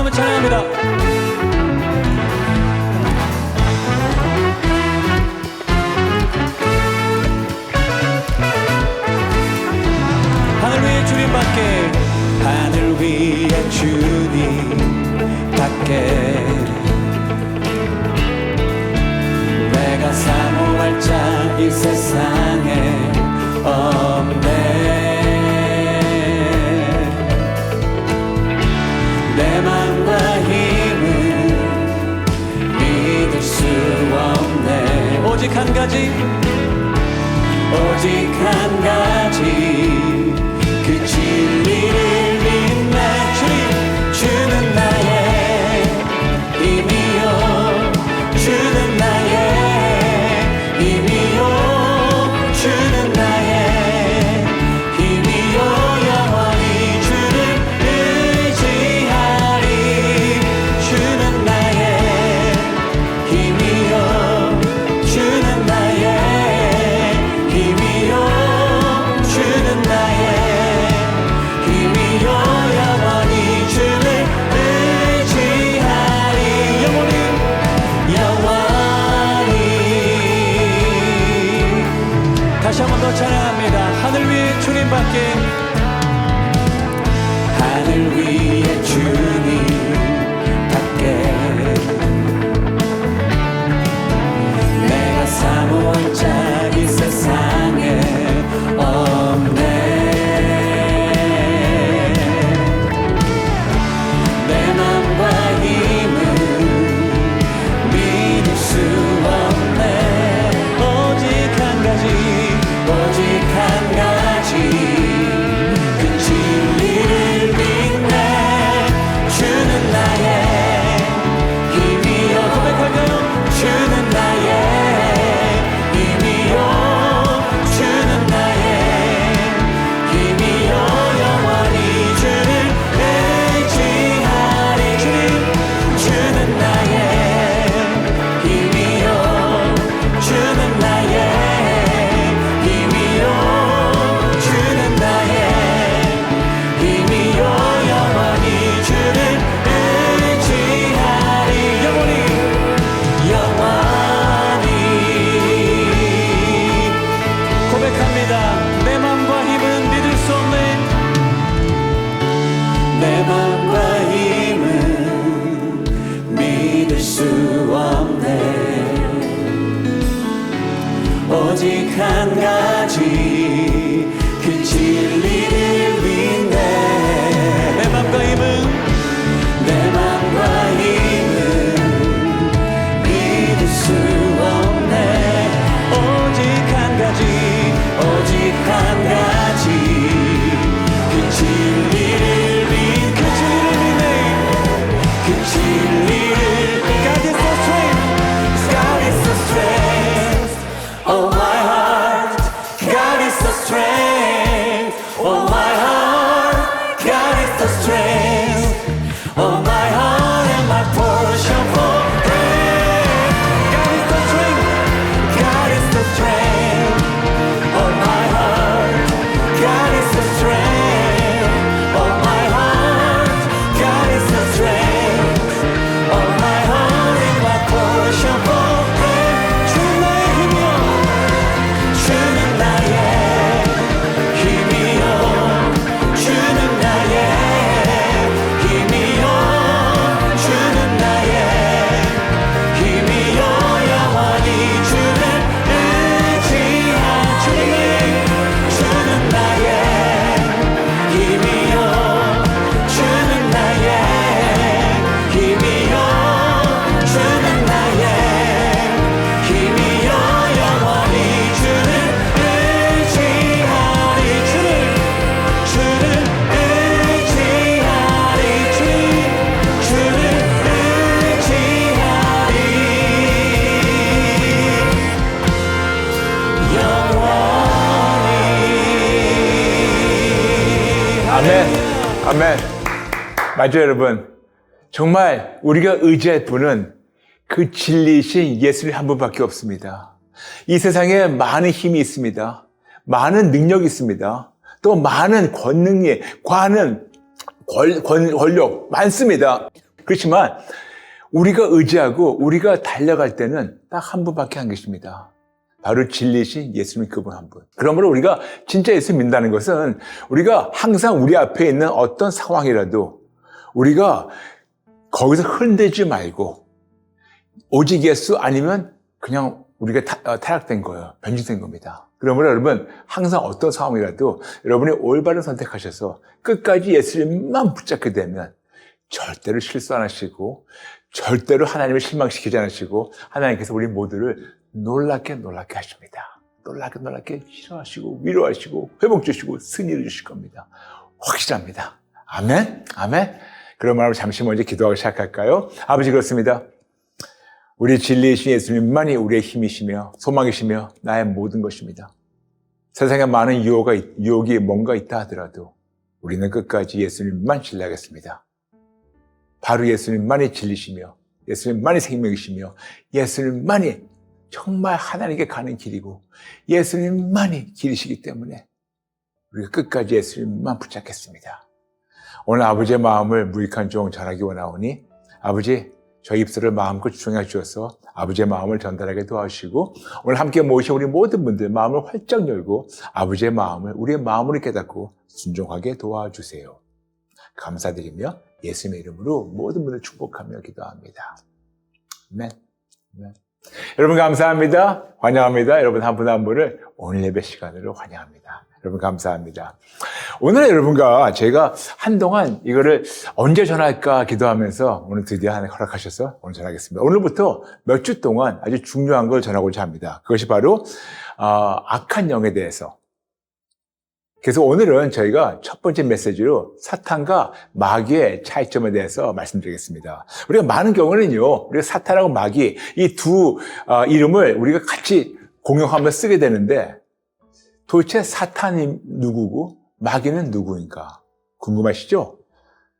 한번 찬양합니다. 하늘 위에 주님 밖에, 하늘 위에 주님 밖에 내가 사모할 자 이 세상에 없네. 내 맘과 힘은 믿을 수 없네. 오직 한 가지, 오직 한 가지, 그 진리를 믿네. 주님, 주는 나의 힘이요, 주는 나의 힘이요, 주는 나의 힘이요. 영원히 주를 의지하리. 주는 나의 힘이요, 주는 나의 힘이요, 주는 나의 힘이요. 영원히 주를 의지하리. 영원히. 다시 한 번 더 찬양합니다. 하늘 위에 주님 밖에, 하늘 위에 주님 밖에 내가 사모할 자 이 세상에 없네. 내 맘과 힘은 믿을 수 없네. 오직 한 가지, 오직 한 가지, 그 진리를 믿네. 주는 나의 힘이요. 고백할까요? 주는 나의 힘이요, 주는 나의 힘이요. 영원히 주를 의지하리. 주님, 주는 나의 힘이요, 주는 나의 힘이요, 주는 나의 힘이요. 영원히 주를 의지하리. 영원히 고백합니다. 내 맘과 힘은 믿을 수 없네. 내 맘과 힘은 믿을 수 없네. 오직 한 가지, 그 진리를 믿네. 내 맘과 힘은, 내 맘과 힘은 믿을 수 없네. 오직 한 가지, 오직 한 가지, 그 진리를 믿, 그 진리를 믿네. 그 진리를. God is the strength, God is the strength of my heart. God is the strength of my heart. God is the strength of my heart and my portion forever. God is the strength, God is the strength of my heart. God is the strength of my heart. God is the strength of my heart and my portion forever. 주는 나의 힘이요, 주는 나의 힘이요, 주는 나의 힘이요, 주는 나의 힘이요. 영원히 주를 의지한 주는 나의 힘이요, 주는 나의 힘이요, 주는 나의 힘이요. 영원히 주를 의지하리. 주를 의지하리. 주를 의지하리. 영원히. 아멘. 아멘. 맞죠, 여러분? 정말 우리가 의지할 분은 그 진리이신 예수님 한 분밖에 없습니다. 이 세상에 많은 힘이 있습니다. 많은 능력이 있습니다. 또 많은 권능이, 권력 많습니다. 그렇지만 우리가 의지하고 우리가 달려갈 때는 딱 한 분밖에 안 계십니다. 바로 진리신 예수님 그분 한 분. 그러므로 우리가 진짜 예수 믿는다는 것은 우리가 항상 우리 앞에 있는 어떤 상황이라도 우리가 거기서 흔들지 말고 오직 예수 아니면 그냥 우리가 타락된 거예요. 변질된 겁니다. 그러므로 여러분 항상 어떤 상황이라도 여러분이 올바른 선택하셔서 끝까지 예수님만 붙잡게 되면 절대로 실수 안 하시고 절대로 하나님을 실망시키지 않으시고 하나님께서 우리 모두를 놀랍게 하십니다. 놀랍게 싫어하시고 위로하시고 회복 주시고 승리를 주실 겁니다. 확실합니다. 아멘. 그러면 잠시 먼저 기도하고 시작할까요? 아버지 그렇습니다. 우리 진리이신 예수님만이 우리의 힘이시며 소망이시며 나의 모든 것입니다. 세상에 많은 유혹이 뭔가 있다 하더라도 우리는 끝까지 예수님만 신뢰하겠습니다. 바로 예수님만이 진리시며 예수님만이 생명이시며 예수님만이 정말 하나님께 가는 길이고 예수님만이 길이시기 때문에 우리가 끝까지 예수님만 붙잡겠습니다. 오늘 아버지의 마음을 무익한 종 전하기 원하오니 아버지 저 입술을 마음껏 주장해 주셔서 아버지의 마음을 전달하게 도와주시고 오늘 함께 모이신 우리 모든 분들 마음을 활짝 열고 아버지의 마음을 우리의 마음으로 깨닫고 순종하게 도와주세요. 감사드리며 예수님의 이름으로 모든 분을 축복하며 기도합니다. 아멘. 여러분 감사합니다. 환영합니다. 여러분 한 분 한 분을 오늘 예배 시간으로 환영합니다. 여러분 감사합니다. 오늘 여러분과 제가 한동안 이거를 언제 전할까 기도하면서 오늘 드디어 하나님 허락하셔서 오늘 전하겠습니다. 오늘부터 몇 주 동안 아주 중요한 걸 전하고자 합니다. 그것이 바로 악한 영에 대해서. 그래서 오늘은 저희가 첫 번째 메시지로 사탄과 마귀의 차이점에 대해서 말씀드리겠습니다. 우리가 많은 경우는요, 우리가 사탄하고 마귀 이 두 이름을 우리가 같이 공용하며 쓰게 되는데 도대체 사탄이 누구고 마귀는 누구인가 궁금하시죠?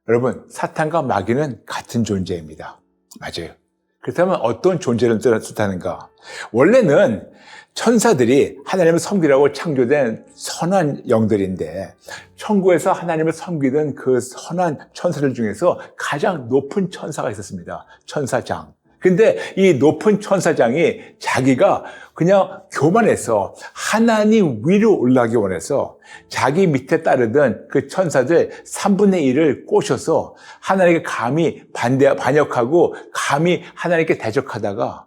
여러분, 사탄과 마귀는 같은 존재입니다. 맞아요. 그렇다면 어떤 존재를 뜻하는가? 원래는 천사들이 하나님을 섬기라고 창조된 선한 영들인데 천국에서 하나님을 섬기던 그 선한 천사들 중에서 가장 높은 천사가 있었습니다. 천사장. 근데 이 높은 천사장이 자기가 그냥 교만해서 하나님 위로 올라가기 원해서 자기 밑에 따르던 그 천사들 3분의 1을 꼬셔서 하나님께 감히 반역하고 감히 하나님께 대적하다가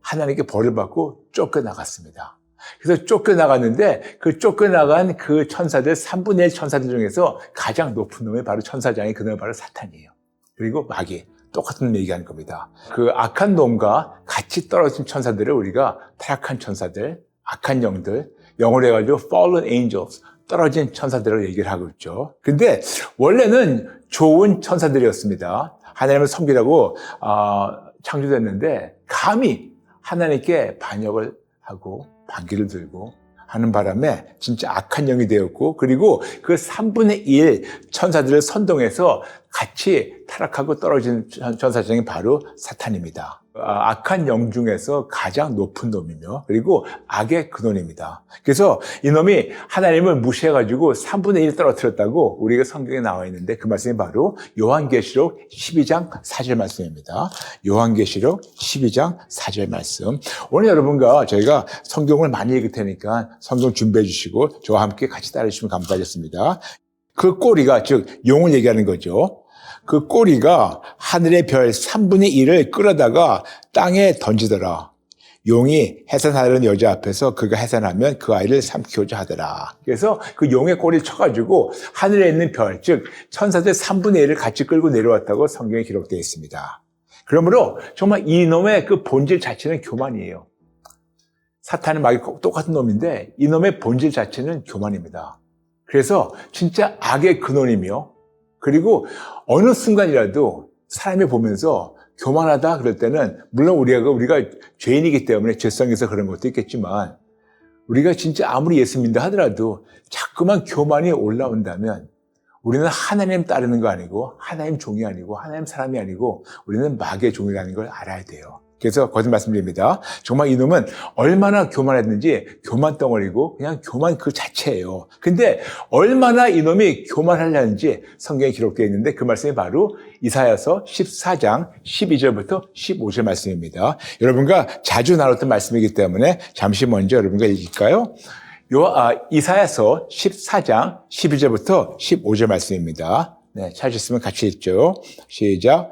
하나님께 벌을 받고 쫓겨나갔습니다. 그래서 쫓겨나갔는데 그 쫓겨나간 그 천사들 3분의 1 천사들 중에서 가장 높은 놈이 바로 천사장이 그 놈이 바로 사탄이에요. 그리고 마귀. 똑같은 얘기하는 겁니다. 그 악한 놈과 같이 떨어진 천사들을 우리가 타락한 천사들, 악한 영들, 영어로 해가지고 fallen angels, 떨어진 천사들을 얘기를 하고 있죠. 근데 원래는 좋은 천사들이었습니다. 하나님을 섬기라고 창조됐는데 감히 하나님께 반역을 하고 반기를 들고 하는 바람에 진짜 악한 영이 되었고 그리고 그 3분의 1 천사들을 선동해서 같이 타락하고 떨어진 천사장이 바로 사탄입니다. 악한 영 중에서 가장 높은 놈이며 그리고 악의 근원입니다. 그래서 이놈이 하나님을 무시해가지고 3분의 1 떨어뜨렸다고 우리가 성경에 나와 있는데 그 말씀이 바로 요한계시록 12장 4절 말씀입니다. 요한계시록 12장 4절 말씀. 오늘 여러분과 저희가 성경을 많이 읽을 테니까 성경 준비해 주시고 저와 함께 같이 따라 주시면 감사하겠습니다. 그 꼬리가 즉 용을 얘기하는 거죠. 그 꼬리가 하늘의 별 3분의 1을 끌어다가 땅에 던지더라. 용이 해산하려는 여자 앞에서 그가 해산하면 그 아이를 삼키고자 하더라. 그래서 그 용의 꼬리를 쳐가지고 하늘에 있는 별, 즉 천사들 3분의 1을 같이 끌고 내려왔다고 성경에 기록되어 있습니다. 그러므로 정말 이놈의 그 본질 자체는 교만이에요. 사탄은 마귀 똑같은 놈인데 이놈의 본질 자체는 교만입니다. 그래서 진짜 악의 근원이며 그리고 어느 순간이라도 사람이 보면서 교만하다 그럴 때는 물론 우리가 죄인이기 때문에 죄성에서 그런 것도 있겠지만 우리가 진짜 아무리 예수 믿는다 하더라도 자꾸만 교만이 올라온다면 우리는 하나님 따르는 거 아니고 하나님 종이 아니고 하나님 사람이 아니고 우리는 마귀의 종이라는 걸 알아야 돼요. 그래서 거듭 말씀드립니다. 정말 이놈은 얼마나 교만했는지 교만 덩어리고 그냥 교만 그 자체예요. 근데 얼마나 이놈이 교만하려는지 성경에 기록되어 있는데 그 말씀이 바로 이사야서 14장 12절부터 15절 말씀입니다. 여러분과 자주 나눴던 말씀이기 때문에 잠시 먼저 여러분과 읽을까요? 이사야서 14장 12절부터 15절 말씀입니다. 네, 찾으셨으면 같이 읽죠. 시작.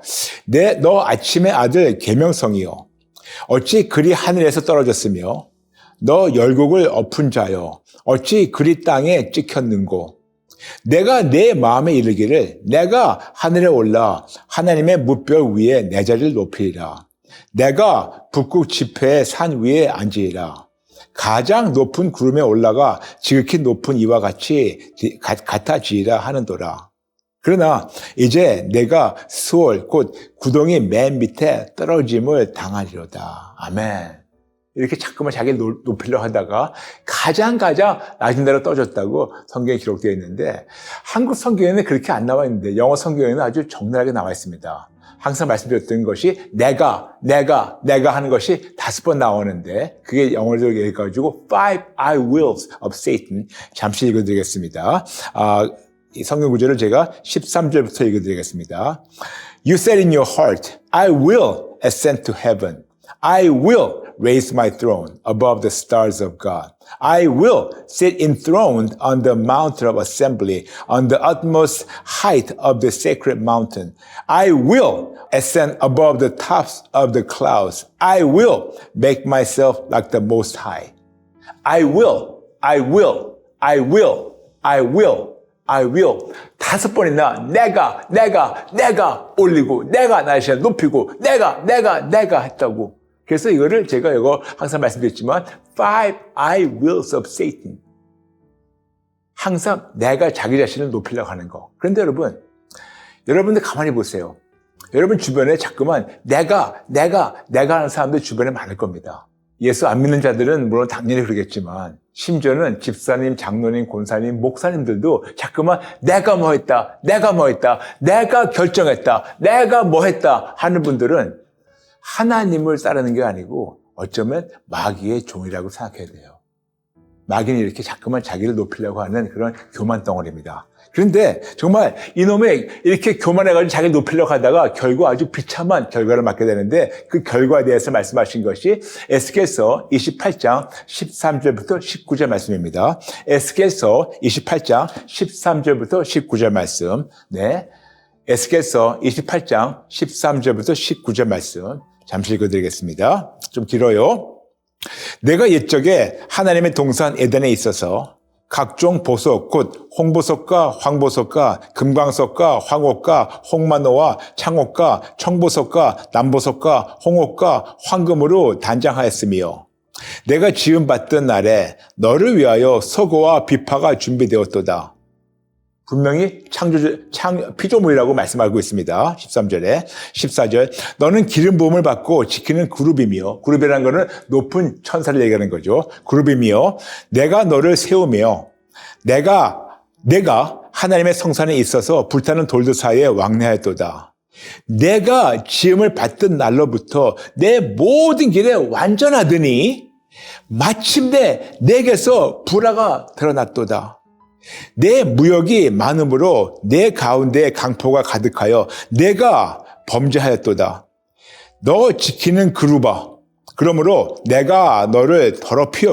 너 아침의 아들 계명성이요. 어찌 그리 하늘에서 떨어졌으며 너 열국을 엎은 자여. 어찌 그리 땅에 찍혔는고. 내가 내 마음에 이르기를 내가 하늘에 올라 하나님의 뭇별 위에 내 자리를 높이리라. 내가 북극 지폐의 산 위에 앉으리라. 가장 높은 구름에 올라가 지극히 높은 이와 같아지리라 하는도라. 그러나 이제 내가 수월 곧 구덩이 맨 밑에 떨어짐을 당하리로다. 아멘. 이렇게 자꾸만 자기를 높이려고 하다가 가장 낮은 데로 떨어졌다고 성경에 기록되어 있는데 한국 성경에는 그렇게 안 나와 있는데 영어 성경에는 아주 적나라하게 나와 있습니다. 항상 말씀드렸던 것이 내가 하는 것이 5번 나오는데 그게 영어로 얘기해가지고 Five I wills of Satan. 잠시 읽어드리겠습니다. 이 성경 구절을 제가 13절부터 읽어드리겠습니다. You said in your heart, I will ascend to heaven. I will raise my throne above the stars of God. I will sit enthroned on the mountain of assembly, on the utmost height of the sacred mountain. I will ascend above the tops of the clouds. I will make myself like the Most High. I will 5번이나 내가 올리고 내가 나 자신을 높이고 내가 했다고. 그래서 이거를 제가 이거 항상 말씀드렸지만 Five I wills of Satan. 항상 내가 자기 자신을 높이려고 하는 거. 그런데 여러분들 가만히 보세요. 여러분 주변에 자꾸만 내가 하는 사람들 주변에 많을 겁니다. 예수 안 믿는 자들은 물론 당연히 그러겠지만 심지어는 집사님, 장로님, 권사님, 목사님들도 자꾸만 내가 뭐 했다, 내가 결정했다, 내가 뭐 했다 하는 분들은 하나님을 따르는 게 아니고 어쩌면 마귀의 종이라고 생각해야 돼요. 마귀는 이렇게 자꾸만 자기를 높이려고 하는 그런 교만 덩어리입니다. 그런데 정말 이놈의 이렇게 교만해가지고 자기를 높이려고 하다가 결국 아주 비참한 결과를 맞게 되는데 그 결과에 대해서 말씀하신 것이 에스겔서 28장 13절부터 19절 말씀입니다. 에스겔서 28장 13절부터 19절 말씀. 네. 에스겔서 28장 13절부터 19절 말씀. 잠시 읽어드리겠습니다. 좀 길어요. 내가 옛적에 하나님의 동산 에덴에 있어서 각종 보석 곧 홍보석과 황보석과 금광석과 황옥과 홍마노와 창옥과 청보석과 남보석과 홍옥과 황금으로 단장하였으며 내가 지음받던 날에 너를 위하여 서고와 비파가 준비되었도다. 분명히 피조물이라고 말씀하고 있습니다. 13절에. 14절. 너는 기름 부음을 받고 지키는 그룹이며, 그룹이라는 것은 높은 천사를 얘기하는 거죠. 그룹이며, 내가 너를 세우며, 내가 하나님의 성산에 있어서 불타는 돌들 사이에 왕래하였도다. 내가 지음을 받던 날로부터 내 모든 길에 완전하더니 마침내 내게서 불화가 드러났도다. 내 무역이 많음으로 내 가운데 강포가 가득하여 내가 범죄하였도다. 너 지키는 그루바. 그러므로 내가 너를 더럽게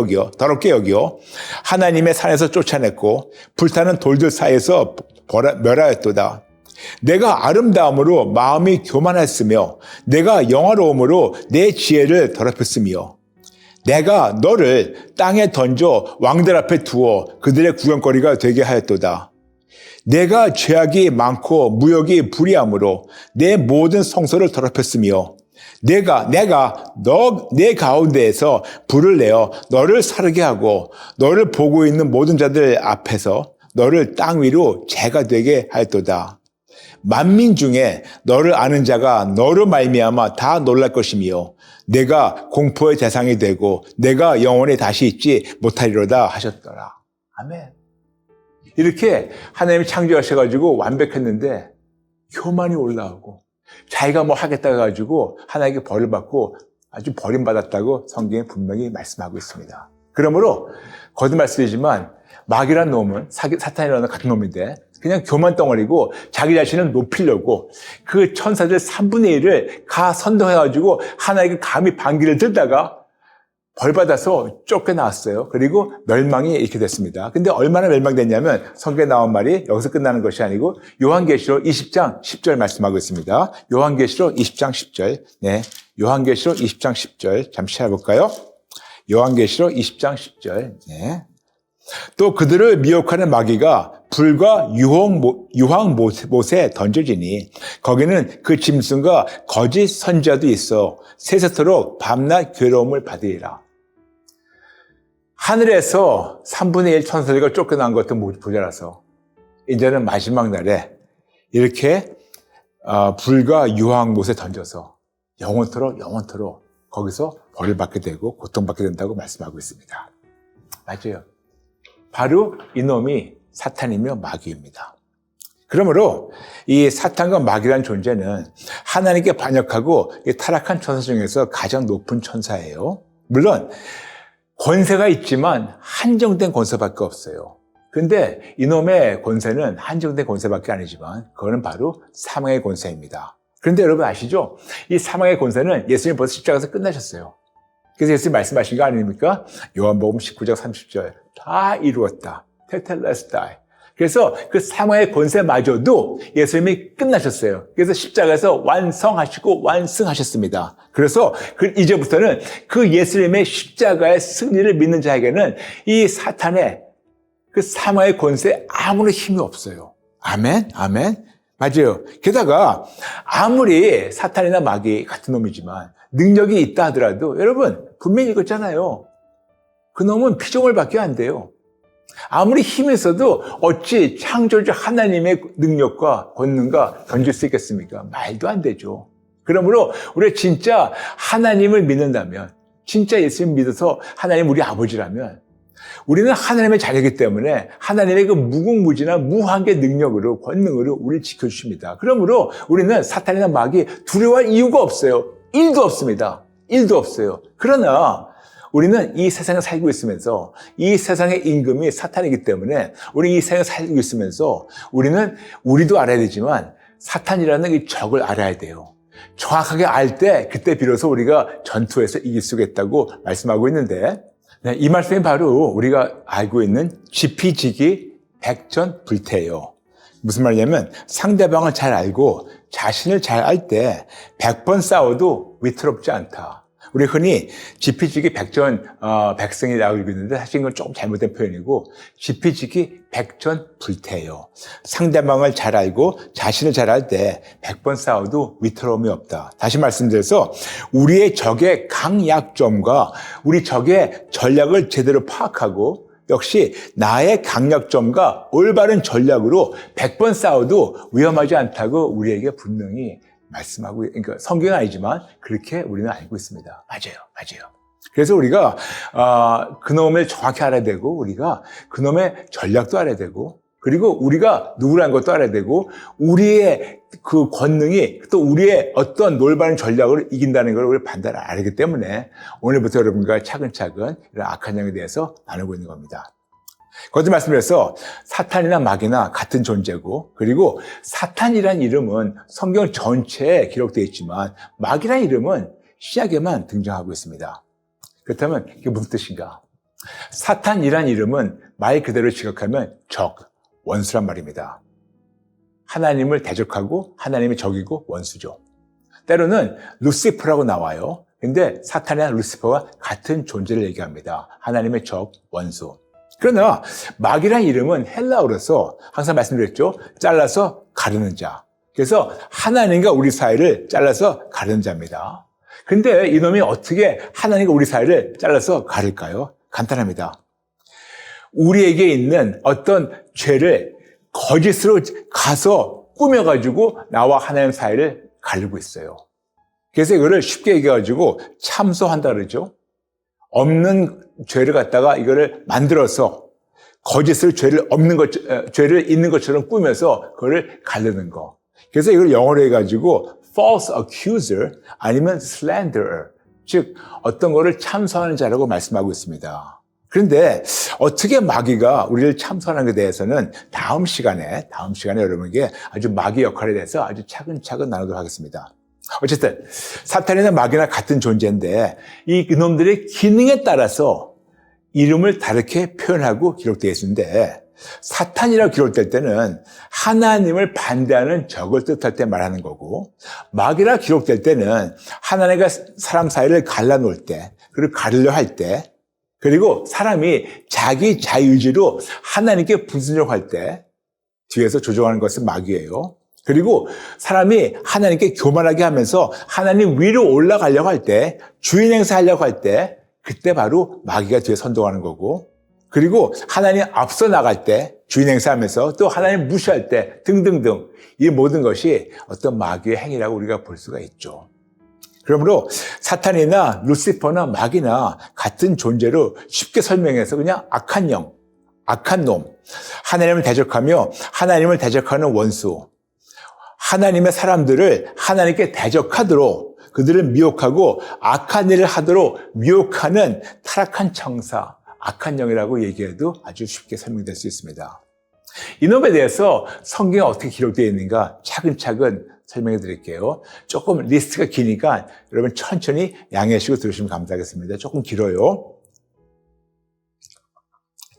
여겨 하나님의 산에서 쫓아냈고 불타는 돌들 사이에서 멸하였도다. 내가 아름다움으로 마음이 교만했으며 내가 영화로움으로 내 지혜를 더럽혔으며 내가 너를 땅에 던져 왕들 앞에 두어 그들의 구경거리가 되게 하였도다. 내가 죄악이 많고 무역이 불의함으로 내 모든 성소를 더럽혔으며 내가 내 가운데에서 불을 내어 너를 사르게 하고 너를 보고 있는 모든 자들 앞에서 너를 땅 위로 재가 되게 하였도다. 만민 중에 너를 아는 자가 너로 말미암아 다 놀랄 것이며 내가 공포의 대상이 되고 내가 영원히 다시 있지 못하리로다 하셨더라. 아멘. 이렇게 하나님이 창조하셔가지고 완벽했는데 교만이 올라오고 자기가 뭐 하겠다 해가지고 하나님께 벌을 받고 아주 버림받았다고 성경에 분명히 말씀하고 있습니다. 그러므로 거듭 말씀이지만 마귀란 놈은 사탄이라는 같은 놈인데 그냥 교만 덩어리고 자기 자신을 높이려고 그 천사들 3분의 1을 가 선동해가지고 하나님께 감히 반기를 들다가 벌받아서 쫓겨나왔어요. 그리고 멸망이 이렇게 됐습니다. 근데 얼마나 멸망됐냐면 성경에 나온 말이 여기서 끝나는 것이 아니고 요한계시록 20장 10절 말씀하고 있습니다. 요한계시록 20장 10절. 네, 요한계시록 20장 10절 잠시 찾아볼까요? 요한계시록 20장 10절. 네. 또 그들을 미혹하는 마귀가 불과 유황못에 던져지니 거기는 그 짐승과 거짓 선지자도 있어 세세토록 밤낮 괴로움을 받으리라. 하늘에서 3분의 1 천사들과 쫓겨난 것도 모자라서 이제는 마지막 날에 이렇게 불과 유황못에 던져서 영원토록 거기서 벌을 받게 되고 고통받게 된다고 말씀하고 있습니다. 맞아요. 바로 이놈이 사탄이며 마귀입니다. 그러므로 이 사탄과 마귀라는 존재는 하나님께 반역하고 타락한 천사 중에서 가장 높은 천사예요. 물론 권세가 있지만 한정된 권세밖에 없어요. 근데 이놈의 권세는 한정된 권세밖에 아니지만 그거는 바로 사망의 권세입니다. 그런데 여러분 아시죠? 이 사망의 권세는 예수님 벌써 십자가에서 끝나셨어요. 그래서 예수님 말씀하신 거 아닙니까? 요한복음 19장 30절 다 이루었다. 테텔레스타이. 그래서 그 사망의 권세마저도 예수님이 끝나셨어요. 그래서 십자가에서 완성하시고 완승하셨습니다. 그래서 이제부터는 그 예수님의 십자가의 승리를 믿는 자에게는 이 사탄의 그 사망의 권세에 아무런 힘이 없어요. 아멘? 아멘? 맞아요. 게다가 아무리 사탄이나 마귀 같은 놈이지만 능력이 있다 하더라도 여러분 분명히 읽었잖아요. 그 놈은 피조물밖에 안 돼요. 아무리 힘이 있어도 어찌 창조주 하나님의 능력과 권능과 던질 수 있겠습니까? 말도 안 되죠. 그러므로 우리가 진짜 하나님을 믿는다면 진짜 예수님 믿어서 하나님 우리 아버지라면 우리는 하나님의 자녀이기 때문에 하나님의 그 무궁무진한 무한계 능력으로 권능으로 우리를 지켜주십니다. 그러므로 우리는 사탄이나 마귀 두려워할 이유가 없어요. 1도 없습니다. 1도 없어요. 그러나 우리는 이 세상에 살고 있으면서 이 세상의 임금이 사탄이기 때문에 우리 이 세상에 살고 있으면서 우리도 알아야 되지만 사탄이라는 이 적을 알아야 돼요. 정확하게 알 때 그때 비로소 우리가 전투에서 이길 수가 있다고 말씀하고 있는데 네, 이 말씀이 바로 우리가 알고 있는 지피지기 백전불태예요. 무슨 말이냐면 상대방을 잘 알고 자신을 잘 알 때 100번 싸워도 위태롭지 않다. 우리 흔히 지피지기 백성이라고 읽는데 사실 이건 조금 잘못된 표현이고 지피지기 백전불태예요. 상대방을 잘 알고 자신을 잘 알 때 100번 싸워도 위태로움이 없다. 다시 말씀드려서 우리의 적의 강약점과 우리 적의 전략을 제대로 파악하고 역시 나의 강약점과 올바른 전략으로 100번 싸워도 위험하지 않다고 우리에게 분명히 말씀하고, 그러니까 성경은 아니지만 그렇게 우리는 알고 있습니다. 맞아요. 그래서 우리가 그놈을 정확히 알아야 되고 우리가 그놈의 전략도 알아야 되고 그리고 우리가 누구라는 것도 알아야 되고 우리의 그 권능이 또 우리의 어떤 놀바른 전략으로 이긴다는 걸 우리 반드시 알기 때문에 오늘부터 여러분과 차근차근 이런 악한 영에 대해서 나누고 있는 겁니다. 거듭 말씀드려서 사탄이나 마귀나 같은 존재고 그리고 사탄이란 이름은 성경 전체에 기록되어 있지만 마귀란 이름은 신약에만 등장하고 있습니다. 그렇다면 이게 무슨 뜻인가? 사탄이란 이름은 말 그대로 지각하면 적, 원수란 말입니다. 하나님을 대적하고 하나님의 적이고 원수죠. 때로는 루시퍼라고 나와요. 근데 사탄이나 루시퍼와 같은 존재를 얘기합니다. 하나님의 적, 원수. 그러나 마귀란 이름은 헬라어로서 항상 말씀드렸죠. 잘라서 가르는 자. 그래서 하나님과 우리 사이를 잘라서 가르는 자입니다. 근데 이놈이 어떻게 하나님과 우리 사이를 잘라서 가를까요? 간단합니다. 우리에게 있는 어떤 죄를 거짓으로 가서 꾸며가지고 나와 하나님 사이를 가르고 있어요. 그래서 이거를 쉽게 얘기해가지고 참소한다 그러죠. 없는 죄를 갖다가 이거를 만들어서 거짓으로 죄를 있는 것처럼 꾸며서 그거를 가르는 거. 그래서 이걸 영어로 해가지고 false accuser 아니면 slanderer. 즉 어떤 거를 참소하는 자라고 말씀하고 있습니다. 그런데 어떻게 마귀가 우리를 참소하는 것에 대해서는 다음 시간에 여러분에게 아주 마귀 역할에 대해서 아주 차근차근 나누도록 하겠습니다. 어쨌든 사탄이나 마귀나 같은 존재인데 이 놈들의 기능에 따라서 이름을 다르게 표현하고 기록되어 있는데, 사탄이라고 기록될 때는 하나님을 반대하는 적을 뜻할 때 말하는 거고, 마귀라 기록될 때는 하나님과 사람 사이를 갈라놓을 때, 그리고 가르려 할 때, 그리고 사람이 자기 자유의지로 하나님께 불순종할 때 뒤에서 조종하는 것은 마귀예요. 그리고 사람이 하나님께 교만하게 하면서 하나님 위로 올라가려고 할 때, 주인 행세하려고 할 때, 그때 바로 마귀가 뒤에 선동하는 거고, 그리고 하나님 앞서 나갈 때, 주인 행세하면서 또 하나님 무시할 때 등등등, 이 모든 것이 어떤 마귀의 행위라고 우리가 볼 수가 있죠. 그러므로 사탄이나 루시퍼나 마귀나 같은 존재로 쉽게 설명해서 그냥 악한 영, 악한 놈, 하나님을 대적하며 하나님을 대적하는 원수, 하나님의 사람들을 하나님께 대적하도록, 그들을 미혹하고 악한 일을 하도록 미혹하는 타락한 청사, 악한 영이라고 얘기해도 아주 쉽게 설명될 수 있습니다. 이놈에 대해서 성경에 어떻게 기록되어 있는가 차근차근 설명해 드릴게요. 조금 리스트가 기니까 여러분 천천히 양해하시고 들으시면 감사하겠습니다. 조금 길어요.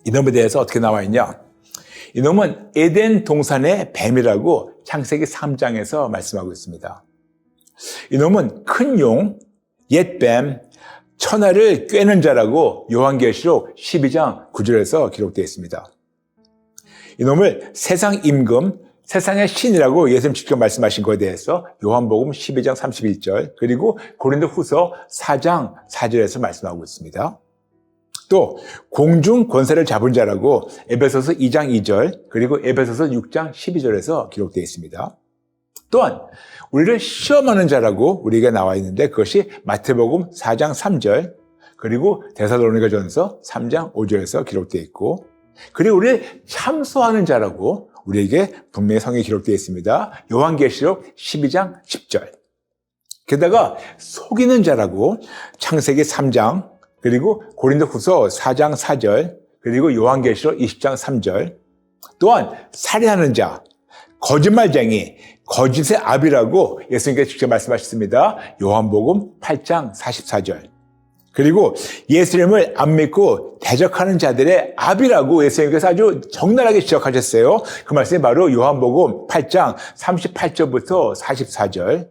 이놈에 대해서 어떻게 나와 있냐? 이놈은 에덴 동산의 뱀이라고 창세기 3장에서 말씀하고 있습니다. 이놈은 큰 용, 옛뱀, 천하를 꿰는 자라고 요한계시록 12장 9절에서 기록되어 있습니다. 이놈을 세상 임금, 세상의 신이라고 예수님 직접 말씀하신 것에 대해서 요한복음 12장 31절, 그리고 고린도후서 4장 4절에서 말씀하고 있습니다. 또 공중 권세를 잡은 자라고 에베소서 2장 2절, 그리고 에베소서 6장 12절에서 기록되어 있습니다. 또한 우리를 시험하는 자라고 우리에게 나와 있는데, 그것이 마태복음 4장 3절, 그리고 데살로니가전서 3장 5절에서 기록되어 있고, 그리고 우리를 참소하는 자라고 우리에게 분명히 성경에 기록되어 있습니다. 요한계시록 12장 10절. 게다가 속이는 자라고 창세기 3장, 그리고 고린도후서 4장 4절, 그리고 요한계시록 20장 3절, 또한 살인하는 자, 거짓말쟁이, 거짓의 아비라고 예수님께서 직접 말씀하셨습니다. 요한복음 8장 44절. 그리고 예수님을 안 믿고 대적하는 자들의 아비라고 예수님께서 아주 적나라하게 지적하셨어요. 그 말씀이 바로 요한복음 8장 38절부터 44절.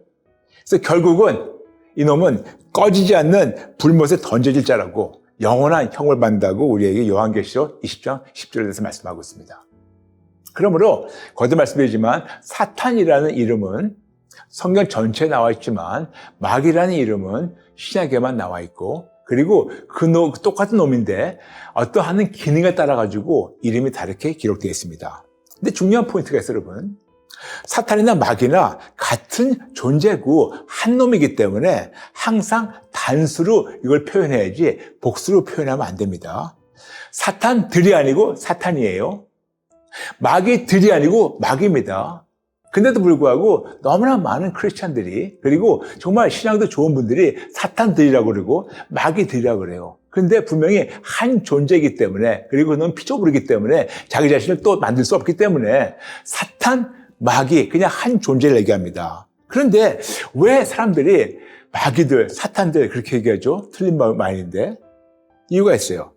그래서 결국은 이놈은 꺼지지 않는 불못에 던져질 자라고 영원한 형을 받는다고 우리에게 요한계시록 20장 10절에 대해서 말씀하고 있습니다. 그러므로 거듭 말씀드리지만 사탄이라는 이름은 성경 전체에 나와 있지만 마귀라는 이름은 신약에만 나와 있고, 그리고 똑같은 놈인데 어떠한 기능에 따라 가지고 이름이 다르게 기록되어 있습니다. 근데 중요한 포인트가 있어요, 여러분. 사탄이나 마귀나 같은 존재고 한 놈이기 때문에 항상 단수로 이걸 표현해야지 복수로 표현하면 안 됩니다. 사탄들이 아니고 사탄이에요. 마귀들이 아니고 마귀입니다. 근데도 불구하고 너무나 많은 크리스찬들이, 그리고 정말 신앙도 좋은 분들이 사탄들이라고 그러고 마귀들이라고 그래요. 근데 분명히 한 존재이기 때문에, 그리고 그는 피조물이기 때문에 자기 자신을 또 만들 수 없기 때문에 사탄, 마귀, 그냥 한 존재를 얘기합니다. 그런데 왜 사람들이 마귀들, 사탄들 그렇게 얘기하죠? 틀린 말인데 이유가 있어요.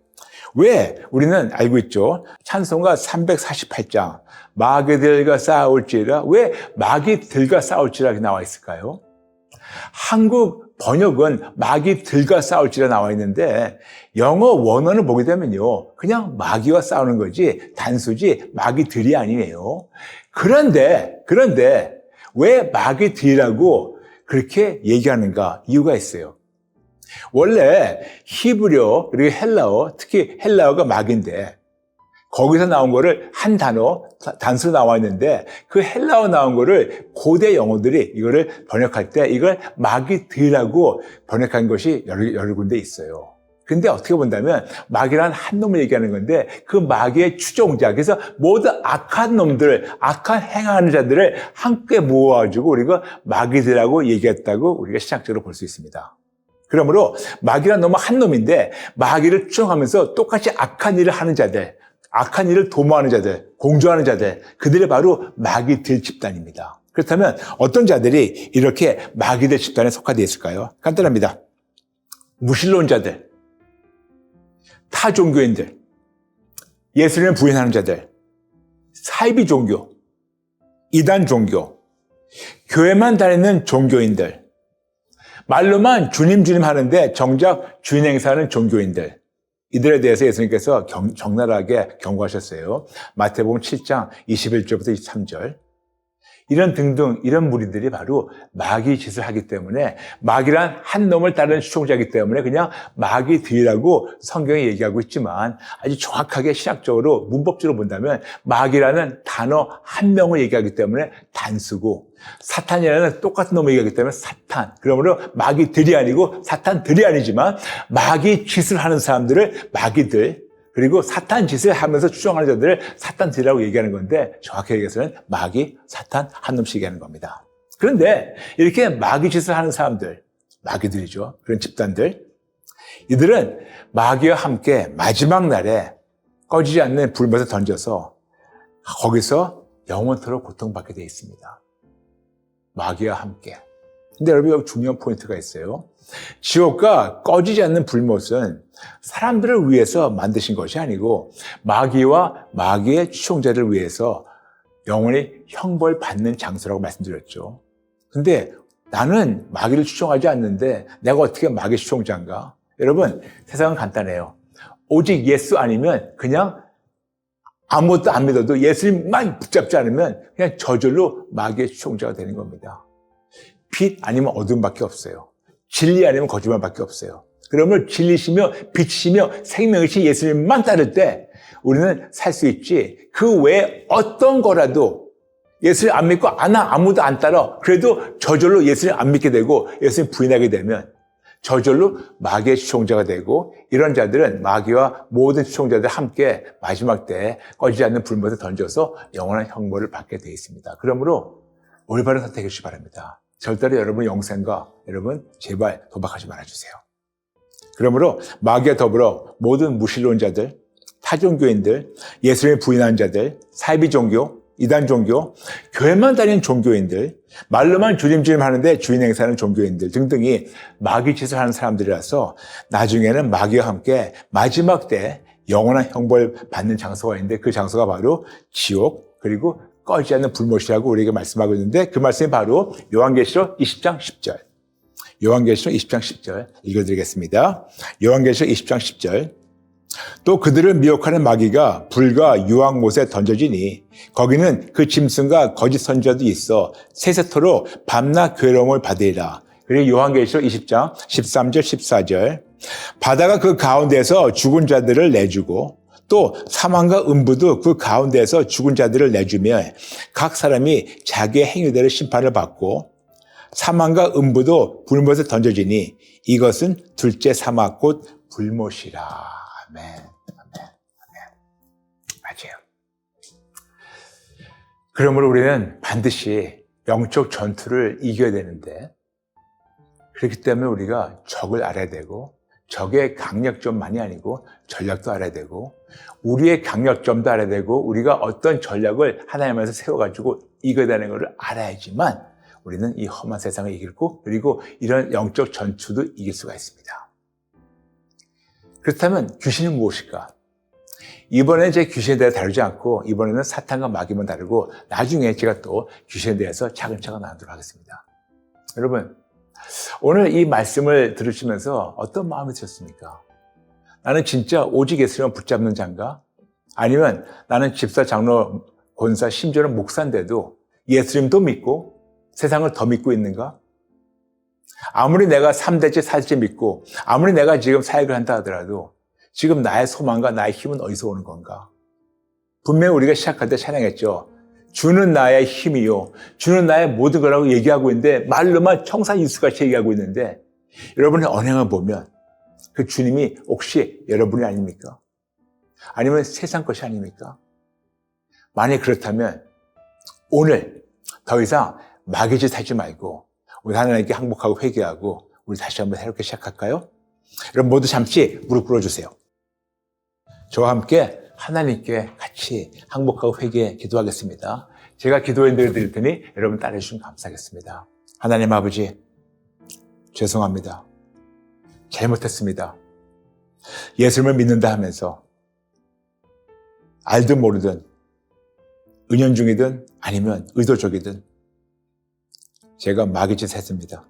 왜? 우리는 알고 있죠. 찬송가 348장 마귀들과 싸울지라. 왜 마귀들과 싸울지라 나와 있을까요? 한국 번역은 마귀들과 싸울지라 나와 있는데 영어 원어를 보게 되면요, 그냥 마귀와 싸우는 거지 단수지 마귀들이 아니에요. 그런데 왜 마귀들이라고 그렇게 얘기하는가? 이유가 있어요. 원래 히브리어 그리고 헬라어, 특히 헬라어가 마귀인데 거기서 나온 거를 한 단수로 나와 있는데 그 헬라어 나온 거를 고대 영어들이 이거를 번역할 때 이걸 마귀들이라고 번역한 것이 여러 군데 있어요. 근데 어떻게 본다면 마귀란 한 놈을 얘기하는 건데 그 마귀의 추종자, 그래서 모든 악한 놈들, 악한 행하는 자들을 함께 모아가지고 우리가 마귀들이라고 얘기했다고 우리가 시작적으로 볼 수 있습니다. 그러므로 마귀란 놈은 한 놈인데 마귀를 추종하면서 똑같이 악한 일을 하는 자들, 악한 일을 도모하는 자들, 공조하는 자들, 그들이 바로 마귀들 집단입니다. 그렇다면 어떤 자들이 이렇게 마귀들 집단에 속하되어 있을까요? 간단합니다. 무신론자들, 타종교인들, 예수님을 부인하는 자들, 사이비 종교, 이단 종교, 교회만 다니는 종교인들, 말로만 주님 주님 하는데 정작 주인 행사하는 종교인들, 이들에 대해서 예수님께서 적나라하게 경고하셨어요. 마태복음 7장 21절부터 23절. 이런 등등 이런 무리들이 바로 마귀 짓을 하기 때문에 마귀란 한 놈을 따르는 추종자이기 때문에 그냥 마귀들이라고 성경에 얘기하고 있지만 아주 정확하게 신학적으로 문법적으로 본다면 마귀라는 단어 한 명을 얘기하기 때문에 단수고 사탄이라는 똑같은 놈을 얘기하기 때문에 사탄. 그러므로 마귀들이 아니고 사탄들이 아니지만 마귀 짓을 하는 사람들을 마귀들, 그리고 사탄 짓을 하면서 추종하는 자들을 사탄들이라고 얘기하는 건데 정확하게 얘기해서는 마귀, 사탄 한 놈씩 얘기하는 겁니다. 그런데 이렇게 마귀 짓을 하는 사람들, 마귀들이죠. 그런 집단들, 이들은 마귀와 함께 마지막 날에 꺼지지 않는 불못에 던져서 거기서 영원토록 고통받게 되어 있습니다. 마귀와 함께. 근데 여러분 여기 중요한 포인트가 있어요. 지옥과 꺼지지 않는 불못은 사람들을 위해서 만드신 것이 아니고 마귀와 마귀의 추종자를 위해서 영원히 형벌 받는 장소라고 말씀드렸죠. 근데 나는 마귀를 추종하지 않는데 내가 어떻게 마귀 추종자인가? 여러분, 세상은 간단해요. 오직 예수 아니면 그냥 아무것도 안 믿어도 예수님만 붙잡지 않으면 그냥 저절로 마귀의 추종자가 되는 겁니다. 빛 아니면 어둠밖에 없어요. 진리 아니면 거짓말밖에 없어요. 그러면 진리시며 빛이시며 생명이신 예수님만 따를 때 우리는 살 수 있지, 그 외에 어떤 거라도 예수님 안 믿고 아무도 안 따라 그래도 저절로 예수님 안 믿게 되고 예수님 부인하게 되면 저절로 마귀의 추종자가 되고, 이런 자들은 마귀와 모든 추종자들 함께 마지막 때에 꺼지지 않는 불못에 던져서 영원한 형벌을 받게 되어 있습니다. 그러므로 올바른 선택해 주시기 바랍니다. 절대로 여러분 영생과 여러분 제발 도박하지 말아주세요. 그러므로 마귀와 더불어 모든 무신론자들, 타종교인들, 예수님을 부인하는 자들, 사이비 종교, 이단 종교, 교회만 다니는 종교인들, 말로만 주님 주님 하는데 주인 행사하는 종교인들 등등이 마귀 짓을 하는 사람들이라서 나중에는 마귀와 함께 마지막 때 영원한 형벌 받는 장소가 있는데 그 장소가 바로 지옥, 그리고 꺼지지 않는 불못이라고 우리에게 말씀하고 있는데 그 말씀이 바로 요한계시록 20장 10절. 요한계시록 20장 10절 읽어드리겠습니다. 요한계시록 20장 10절. 또 그들을 미혹하는 마귀가 불과 유황못에 던져지니 거기는 그 짐승과 거짓 선지자도 있어 세세토록 밤낮 괴로움을 받으리라. 그리고 요한계시록 20장 13절 14절. 바다가 그 가운데서 죽은 자들을 내주고 또 사망과 음부도 그 가운데서 죽은 자들을 내주며 각 사람이 자기의 행위대로 심판을 받고 사망과 음부도 불못에 던져지니 이것은 둘째 사막 곧 불못이라. 아멘. 아멘. 아멘. 맞아요. 그러므로 우리는 반드시 영적 전투를 이겨야 되는데, 그렇기 때문에 우리가 적을 알아야 되고 적의 강력점만이 아니고 전략도 알아야 되고 우리의 강력점도 알아야 되고 우리가 어떤 전략을 하나님 안에서 세워가지고 이겨야 되는 것을 알아야지만 우리는 이 험한 세상을 이기고 그리고 이런 영적 전투도 이길 수가 있습니다. 그렇다면 귀신은 무엇일까? 이번에는 제 귀신에 대해 다루지 않고 이번에는 사탄과 마귀만 다루고 나중에 제가 또 귀신에 대해서 차근차근 나누도록 하겠습니다. 여러분, 오늘 이 말씀을 들으시면서 어떤 마음이 드셨습니까? 나는 진짜 오직 예수님을 붙잡는 자인가? 아니면 나는 집사, 장로, 권사, 심지어는 목사인데도 예수님도 믿고 세상을 더 믿고 있는가? 아무리 내가 3대째, 4대째 믿고 아무리 내가 지금 사역을 한다 하더라도 지금 나의 소망과 나의 힘은 어디서 오는 건가? 분명히 우리가 시작할 때 찬양했죠. 주는 나의 힘이요, 주는 나의 모든 거라고 얘기하고 있는데 말로만 청산유수같이 얘기하고 있는데 여러분의 언행을 보면 그 주님이 혹시 여러분이 아닙니까? 아니면 세상 것이 아닙니까? 만약 그렇다면 오늘 더 이상 마귀짓 하지 말고 우리 하나님께 항복하고 회개하고 우리 다시 한번 새롭게 시작할까요? 여러분 모두 잠시 무릎 꿇어주세요. 저와 함께 하나님께 같이 항복하고 회개해 기도하겠습니다. 제가 기도해 드릴 테니 여러분 따라해 주시면 감사하겠습니다. 하나님 아버지, 죄송합니다. 잘못했습니다. 예수님을 믿는다 하면서 알든 모르든 은연중이든 아니면 의도적이든 제가 마귀짓 했습니다.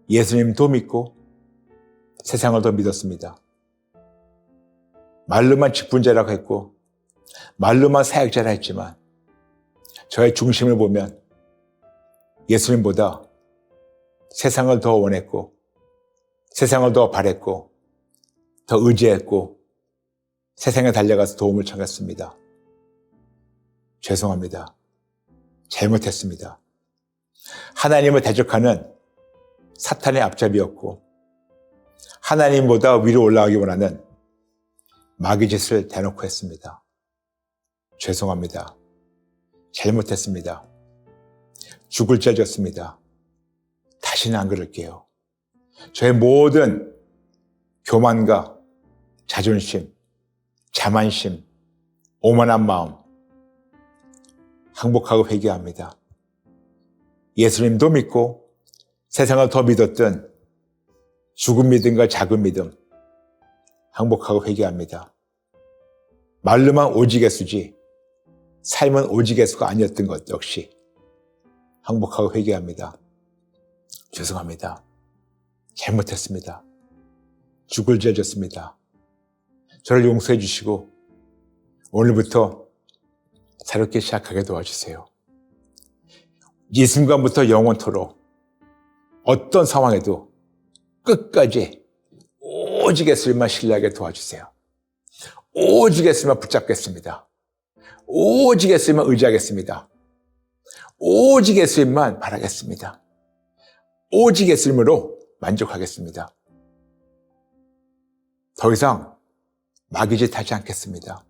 예수님도 믿고 세상을 더 믿었습니다. 말로만 직분자라고 했고 말로만 사역자라 했지만 저의 중심을 보면 예수님보다 세상을 더 원했고 세상을 더 바랬고 더 의지했고 세상에 달려가서 도움을 청했습니다. 죄송합니다. 잘못했습니다. 하나님을 대적하는 사탄의 앞잡이였고 하나님보다 위로 올라가기 원하는 마귀짓을 대놓고 했습니다. 죄송합니다. 잘못했습니다. 죽을 죄 졌습니다. 다시는 안 그럴게요. 저의 모든 교만과 자존심, 자만심, 오만한 마음 항복하고 회개합니다. 예수님도 믿고 세상을 더 믿었던 죽은 믿음과 작은 믿음 항복하고 회개합니다. 말로만 오직예수지 삶은 오직예수가 아니었던 것 역시 항복하고 회개합니다. 죄송합니다. 잘못했습니다. 죽을 죄 졌습니다. 저를 용서해 주시고 오늘부터 새롭게 시작하게 도와주세요. 이 순간부터 영원토록 어떤 상황에도 끝까지 오직 예수님만 신뢰하게 도와주세요. 오직 예수님만 붙잡겠습니다. 오직 예수님만 의지하겠습니다. 오직 예수님만 바라겠습니다. 오직 예수님으로 만족하겠습니다. 더 이상 마귀짓 하지 않겠습니다.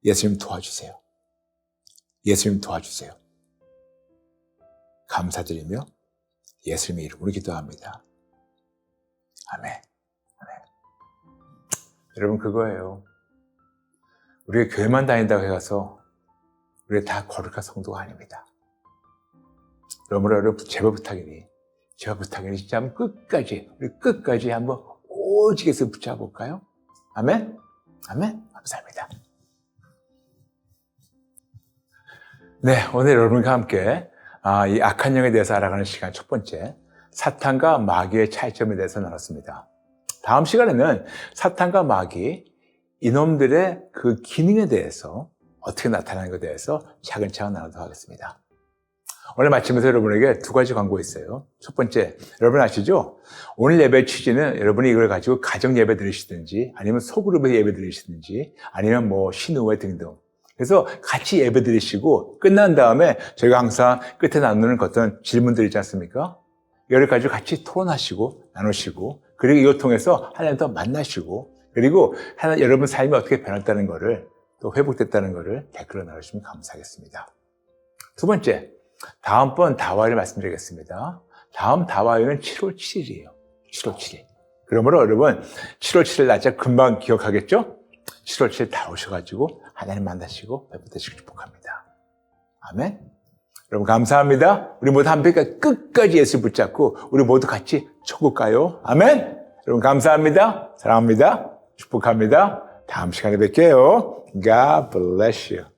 예수님 도와주세요. 예수님 도와주세요. 감사드리며 예수님의 이름으로 기도합니다. 아멘. 아멘. 여러분 그거예요. 우리가 교회만 다닌다고 해서 우리가 다 거룩한 성도가 아닙니다. 그러므로 여러분 제발 부탁이니 진짜 한번 끝까지 한번 오직 예수 붙잡아볼까요? 아멘? 아멘? 감사합니다. 네, 오늘 여러분과 함께 이 악한 영에 대해서 알아가는 시간 첫 번째, 사탄과 마귀의 차이점에 대해서 나눴습니다. 다음 시간에는 사탄과 마귀, 이놈들의 그 기능에 대해서 어떻게 나타나는 것에 대해서 차근차근 나누도록 하겠습니다. 오늘 마치면서 여러분에게 두 가지 광고 있어요. 첫 번째, 여러분 아시죠? 오늘 예배 취지는 여러분이 이걸 가지고 가정 예배 드리시든지 아니면 소그룹에 예배 드리시든지 아니면 뭐 신우회 등등. 그래서 같이 예배 드리시고 끝난 다음에 저희가 항상 끝에 나누는 어떤 질문들 있지 않습니까? 이걸 가지고 같이 토론하시고 나누시고 그리고 이걸 통해서 하나님 더 만나시고 그리고 여러분 삶이 어떻게 변했다는 거를 또 회복됐다는 거를 댓글로 나누시면 감사하겠습니다. 두 번째, 다음번 다화요일 말씀드리겠습니다. 다음 다화요일은 7월 7일이에요. 7월 7일. 그러므로 여러분 7월 7일 날짜 금방 기억하겠죠? 7월 7일 다 오셔가지고 하나님 만나시고 회복되시길 축복합니다. 아멘. 여러분 감사합니다. 우리 모두 함께 끝까지 예수 붙잡고 우리 모두 같이 천국 가요. 아멘. 여러분 감사합니다. 사랑합니다. 축복합니다. 다음 시간에 뵐게요. God bless you.